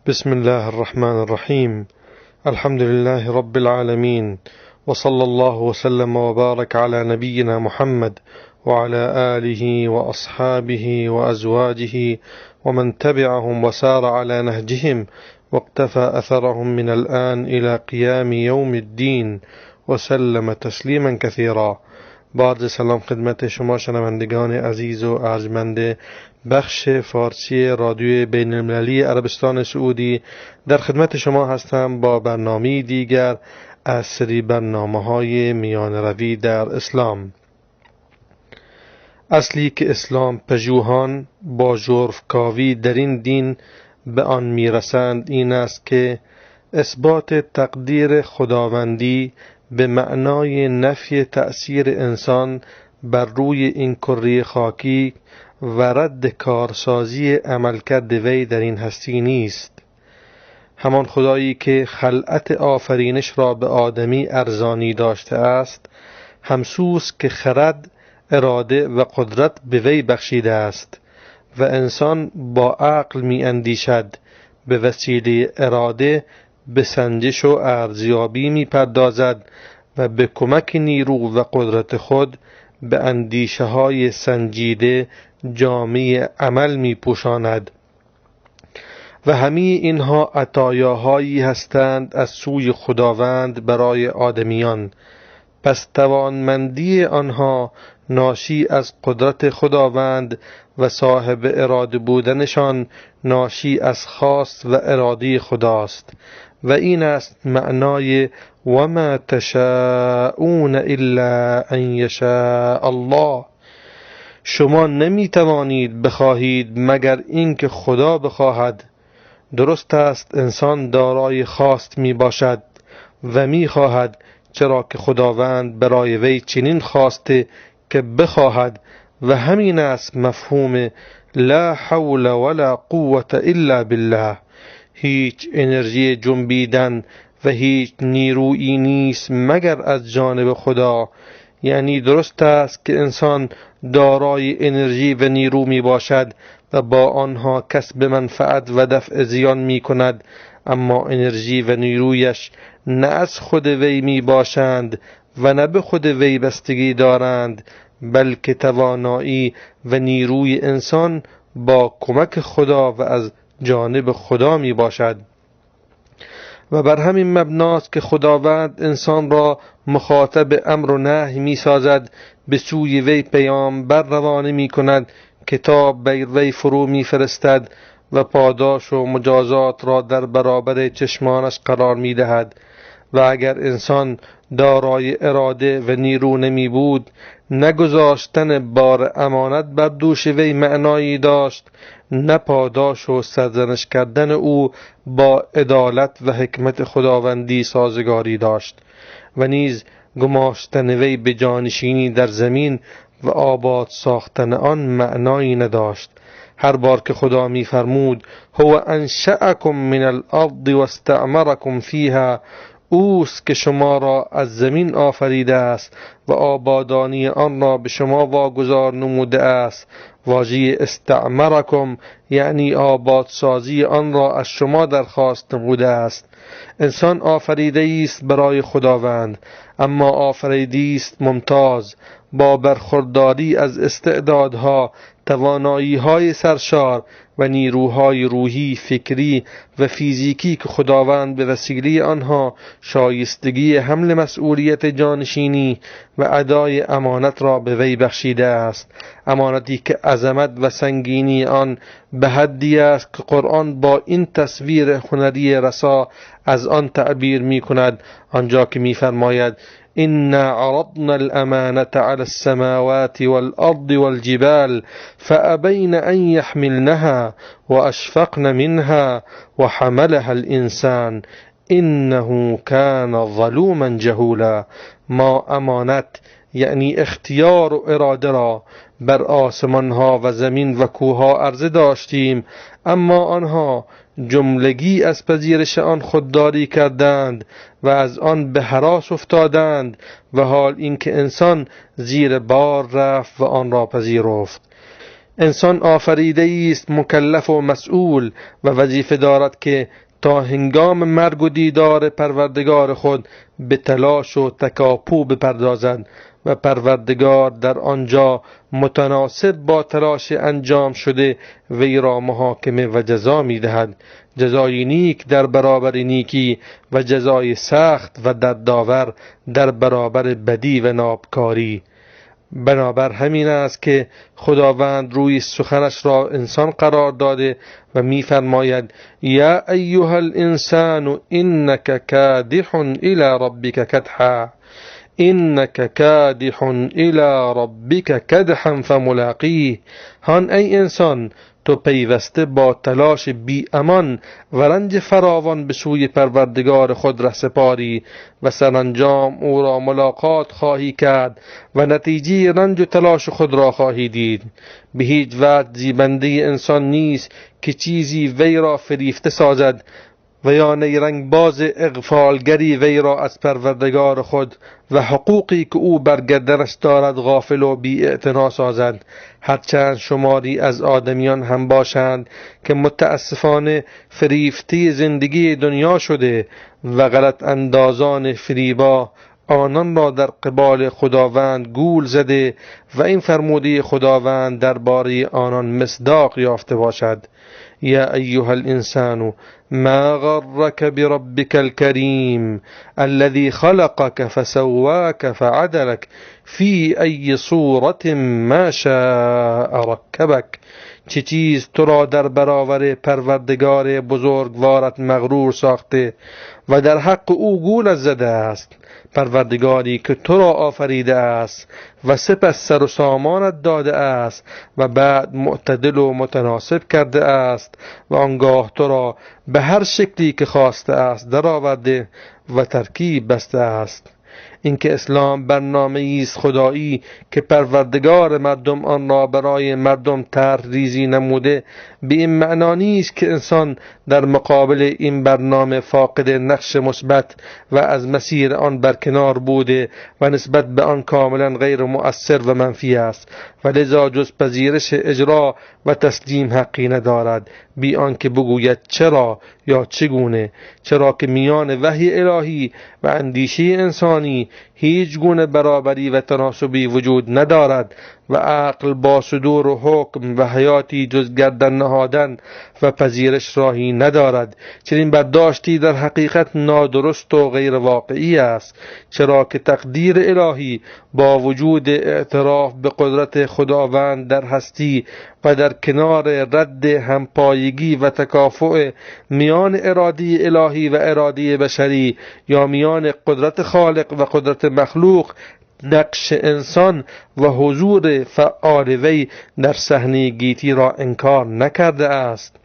بسم الله الرحمن الرحيم. الحمد لله رب العالمين، وصلى الله وسلم وبارك على نبينا محمد وعلى آله وأصحابه وأزواجه ومن تبعهم وسار على نهجهم واقتفى أثرهم من الآن إلى قيام يوم الدين وسلم تسلیما كثيرا. بعد سلام خدمت شما شنوندگان عزیز و ارجمند بخش فارسی رادیوی بین المللی عربستان سعودی. در خدمت شما هستم با برنامه دیگر از سری برنامه‌های میان روی در اسلام. اصلی که اسلام پژوهان با ژرفکاوی در این دین به آن میرسند این است که اثبات تقدیر خداوندی به معنای نفی تأثیر انسان بر روی این کره خاکی و رد کارسازی عملکرد وی در این هستی نیست. همان خدایی که خلعت آفرینش را به آدمی ارزانی داشته است، همسوز که خرد، اراده و قدرت به وی بخشیده است و انسان با عقل می اندیشد، به وسیله اراده به سنجش و ارزیابی می پردازد و به کمک نیرو و قدرت خود به اندیشه های سنجیده جامعه عمل می پوشاند. و همه اینها عطایاهایی هستند از سوی خداوند برای آدمیان. پس توانمندی آنها ناشی از قدرت خداوند و صاحب اراده بودنشان ناشی از خواست و اراده خداست. و این است معنای وما تشاءون الا ان یشاء الله. شما نمی توانید بخواهید مگر اینکه خدا بخواهد. درست است انسان دارای خواست می باشد و می خواهد، چرا که خداوند برای وی چنین خواسته که بخواهد، و همین است مفهوم لا حول ولا قوة الا بالله. هیچ انرژی جنبیدن و هیچ نیرویی نیست مگر از جانب خدا. یعنی درست است که انسان دارای انرژی و نیرو می باشد و با آنها کسب منفعت و دفع زیان می کند، اما انرژی و نیرویش نه از خود وی می باشند و نه به خود وی بستگی دارند، بلکه توانایی و نیروی انسان با کمک خدا و از جانب خدا می باشد. و بر همین مبناست که خداوند انسان را مخاطب امر و نهی می سازد، به سوی وی پیامبر روانه می کند، کتاب بر وی فرو می فرستد و پاداش و مجازات را در برابر چشمانش قرار می دهد. و اگر انسان دارای اراده و نیرو نمی بود، نگذاشتن بار امانت بر دوش وی معنایی داشت، نه پاداش و سرزنش کردن او با عدالت و حکمت خداوندی سازگاری داشت، و نیز گماشتن وی به جانشینی در زمین و آباد ساختن آن معنایی نداشت. هر بار که خدا می فرمود هو انشأکم من الارض واستعمرکم فیها، اوست که شما را از زمین آفریده است و آبادانی آن را به شما واگذار نموده است. واژه استعمرکم یعنی آبادسازی آن را از شما درخواست نموده است. انسان آفریده است برای خداوند، اما آفریده است ممتاز، با برخورداری از استعدادها، توانایی‌های سرشار و نیروهای روحی، فکری و فیزیکی که خداوند به وسیله آنها شایستگی حمل مسئولیت جانشینی و ادای امانت را به وی بخشیده است. امانتی که عظمت و سنگینی آن به حدی است که قرآن با این تصویر هنری رسا از آن تعبیر می کند، آنجا که می فرماید إنا عرضنا الأمانة على السماوات والأرض والجبال فأبين أن يحملنها وأشفقن منها وحملها الإنسان إنه كان ظلوما جهولا. ما امانت یعنی اختیار و اراده را بر آسمانها و زمین و کوها عرضه داشتیم، اما آنها جملگی از پذیرش آن خودداری کردند و از آن به هراس افتادند، و حال اینکه انسان زیر بار رفت و آن را پذیرفت. انسان آفریده است مکلف و مسئول و وظیفه دارد که تا هنگام مرگ و دیدار پروردگار خود به تلاش و تکاپو بپردازد و پروردگار در آنجا متناسب با تلاش انجام شده وی را محاکمه و جزا می دهد، جزای نیک در برابر نیکی و جزای سخت و دردآور در برابر بدی و نابکاری. بنابر همین است که خداوند روی سخنش را انسان قرار داده و می‌فرماید یا ایها الانسان انک کادح الی ربک کدحا انک کادح الی ربک کدحا فملاقیه. هان ای انسان، تو پیوسته با تلاش بی امان و رنج فراوان به سوی پروردگار خود رهسپاری و سرانجام او را ملاقات خواهی کرد و نتیجه رنج و تلاش خود را خواهی دید. به هیچ وجه زیبنده انسان نیست که چیزی وی را فریفته سازد و یا نیرنگ باز اغفالگری وی را از پروردگار خود و حقوقی که او بر گردنش دارد غافل و بی اعتنا سازد. هرچند شماری از آدمیان هم باشند که متاسفانه فریفته زندگی دنیا شده و غلط اندازان فریبا آنان را در قبال خداوند گول زده و این فرموده خداوند درباره آنان مصداق یافته باشد. یا ایها الانسان ما غرك بربك الكريم الذي خلقك فسواك فعدلك في أي صورة ما شاء ركبك. چه چیز تو را در برابر پروردگار بزرگوارت مغرور ساخته و در حق او گول زده است؟ پروردگاری که تو را آفریده است و سپس سر و سامانت داده است و بعد معتدل و متناسب کرده است و آنگاه تو را به هر شکلی که خواسته است درآورده و ترکیب بسته است. اینکه اسلام برنامه‌ای است خدایی که پروردگار مردم آن را برای مردم طرح ریزی نموده، به این معنا نیست که انسان در مقابل این برنامه فاقد نقش مثبت و از مسیر آن برکنار بوده و نسبت به آن کاملا غیر مؤثر و منفی است و لذا جز پذیرش اجرا و تسلیم حقی ندارد، بی آنکه بگوید چرا یا چگونه، چرا که میان وحی الهی و اندیشه انسانی هیچ گونه برابری و تناسبی وجود ندارد و عقل با صدور و حکم و حیاتی جز گردن نهادن و پذیرش راهی ندارد. چنین برداشتی در حقیقت نادرست و غیر واقعی است، چرا که تقدیر الهی با وجود اعتراف به قدرت خداوند در هستی و در کنار رد همپایگی و تکافؤ میان اراده الهی و اراده بشری یا میان قدرت خالق و قدرت مخلوق، نقش انسان و حضور فعال وی در صحنه گیتی را انکار نکرده است.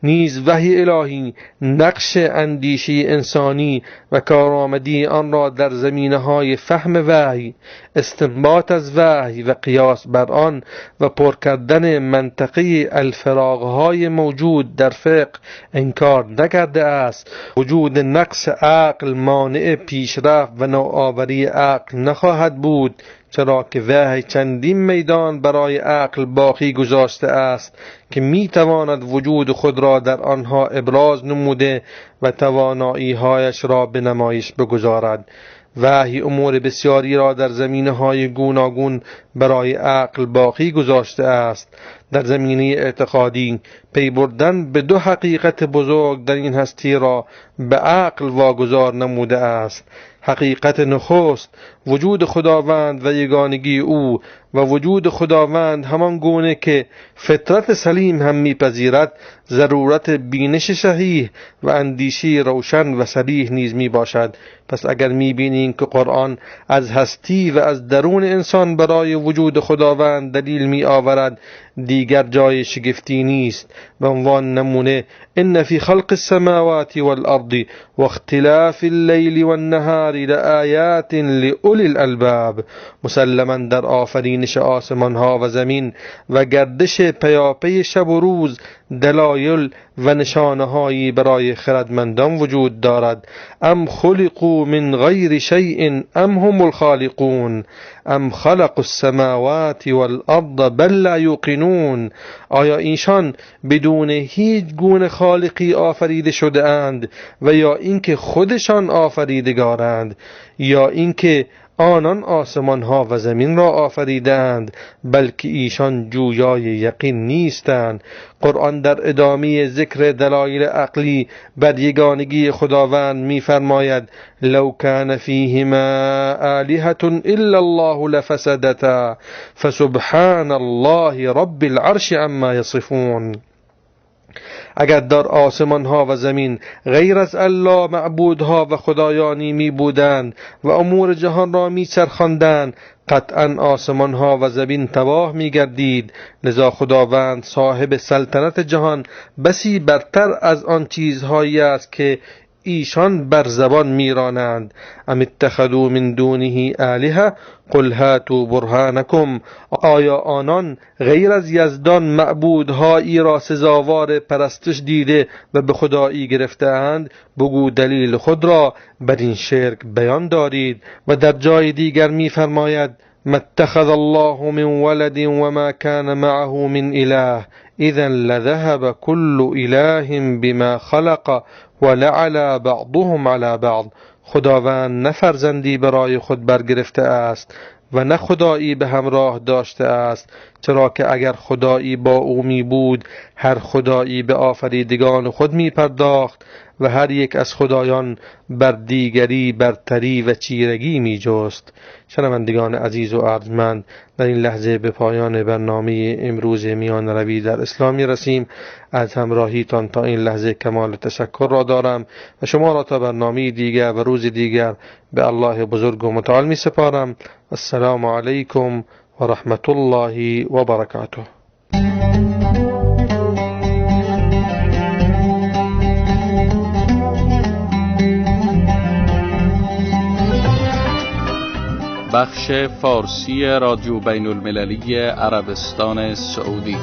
نیز وحی الهی نقش اندیشه انسانی و کارآمدی آن را در زمینه‌های فهم وحی، استنباط از وحی و قیاس بر آن و پر کردن منطقی الفراغ‌های موجود در فقه انکار نکرده است. وجود نقص عقل مانع پیشرفت و نوآوری عقل نخواهد بود، چرا که وحی چندین میدان برای عقل باقی گذاشته است که می تواند وجود خود را در آنها ابراز نموده و توانایی‌هایش را به نمایش بگذارد. وحی امور بسیاری را در زمینه‌های گوناگون برای عقل باقی گذاشته است. در زمینه اعتقادی پی بردن به دو حقیقت بزرگ در این هستی را به عقل واگذار نموده است. حقیقت نخست وجود خداوند و یگانگی او و وجود خداوند همان گونه که فطرت سلیم هم میپذیرد، ضرورت بینش صحیح و اندیشه روشن و صریح نیز می باشد. پس اگر میبینیم که قرآن از هستی و از درون انسان برای وجود خداوند دلیل می آورد، دیگر جای شگفتی نیست. به عنوان نمونه ان فی خلق السماوات والارض واختلاف اللیل والنهار لآیات لأولی الالباب. مسلماً در آفرینش آسمان ها و زمین و گردش پیاپی شب و روز دلایل و نشانه هایی برای خردمندان وجود دارد. ام خلقوا من غیر شیء ام هم الخالقون ام خلقوا السماوات والارض بل لا یوقنون. آیا ایشان بدون هیچ گونه خالقی آفریده شده اند و یا اینکه خودشان آفریدگارند یا اینکه آنان آسمان ها و زمین را آفریدند، بلکه ایشان جویای یقین نیستند. قرآن در ادامه ذکر دلایل عقلی بر یگانگی خداوند می‌فرماید لو کان فیهما آلهة الا الله لفسدتا فسبحان الله رب العرش عما یصفون. اگر در آسمان ها و زمین غیر از الله معبودها و خدایانی می بودند و امور جهان را می چرخاندند، قطعا آسمان ها و زمین تباه می گردید. لذا خداوند صاحب سلطنت جهان بسی برتر از آن چیزهایی است که ایشان بر زبان میرانند. ام اتخذوا من دونه آلهة قل هاتوا برهانکم. آیا آنان غیر از یزدان معبودهایی را سزاوار پرستش دیده و به خدایی گرفته‌اند؟ بگو دلیل خود را بر این شرک بیان دارید. و در جای دیگر می‌فرماید ما اتخذ الله من ولد وما كان معه من اله اذا لذهب كل اله بما خلق ولعلى بعضهم على بعض. خداوند نه فرزندی برای خود برگرفته است و نه خدایی به همراه داشته است، چرا که اگر خدایی با او می بود هر خدایی به آفریدگان خود می پرداخت و هر یک از خدایان بر دیگری برتری و چیرگی می جست. شنوندگان عزیز و ارجمند، در این لحظه به پایان برنامه امروز میان روی در اسلام می رسیم. از همراهیتان تا این لحظه کمال تشکر را دارم و شما را تا برنامه دیگر و روز دیگر به الله بزرگ و متعال می سپارم. السلام علیکم و رحمت الله و برکاته. بخش فارسی رادیو بین المللی عربستان سعودی